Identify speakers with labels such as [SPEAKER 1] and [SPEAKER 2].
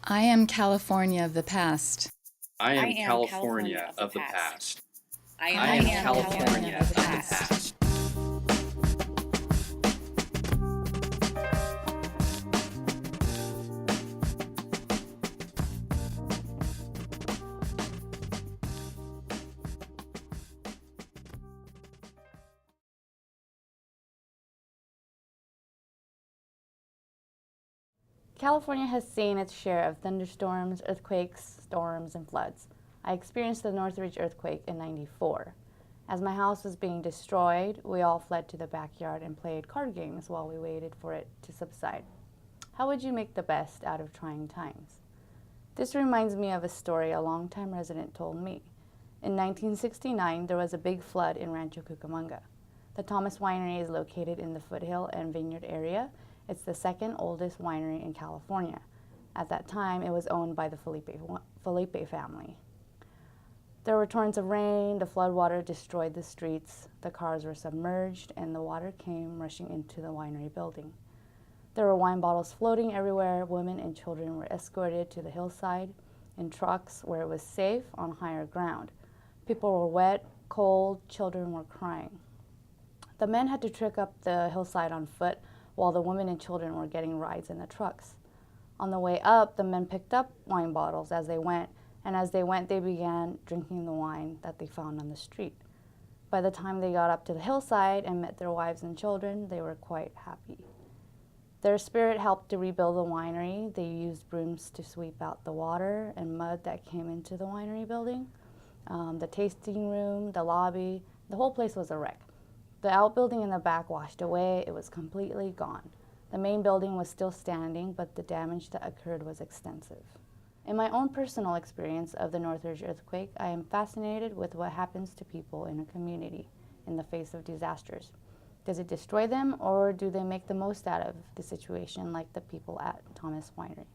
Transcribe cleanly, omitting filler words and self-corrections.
[SPEAKER 1] I am California of the past.
[SPEAKER 2] I
[SPEAKER 3] I
[SPEAKER 2] am
[SPEAKER 3] am California
[SPEAKER 2] California
[SPEAKER 3] of the
[SPEAKER 2] of the
[SPEAKER 3] past.
[SPEAKER 2] past.
[SPEAKER 3] I
[SPEAKER 2] I
[SPEAKER 3] am
[SPEAKER 2] am
[SPEAKER 3] California
[SPEAKER 2] California
[SPEAKER 3] of the
[SPEAKER 2] of the
[SPEAKER 3] past.
[SPEAKER 2] past.
[SPEAKER 4] California has seen its share of thunderstorms, earthquakes, storms, and floods. I experienced the Northridge earthquake in '94. As my house was being destroyed, we all fled to the backyard and played card games while we waited for it to subside. How would you make the best out of trying times? This reminds me of a story a longtime resident told me. In 1969, there was a big flood in Rancho Cucamonga. The Thomas Winery is located in the foothill and vineyard area. It's the second oldest winery in California. At that time, it was owned by the Felipe family. There were torrents of rain, the floodwater destroyed the streets, the cars were submerged, and the water came rushing into the winery building. There were wine bottles floating everywhere. Women and children were escorted to the hillside in trucks where it was safe on higher ground. People were wet, cold, children were crying. The men had to trek up the hillside on foot while the women and children were getting rides in the trucks. On the way up, the men picked up wine bottles as they went, and as they went, they began drinking the wine that they found on the street. By the time they got up to the hillside and met their wives and children, they were quite happy. Their spirit helped to rebuild the winery. They used brooms to sweep out the water and mud that came into the winery building. The tasting room, the lobby, the whole place was a wreck. The outbuilding in the back washed away. It was completely gone. The main building was still standing, but the damage that occurred was extensive. In my own personal experience of the Northridge earthquake, I am fascinated with what happens to people in a community in the face of disasters. Does it destroy them, or do they make the most out of the situation like the people at Thomas Winery?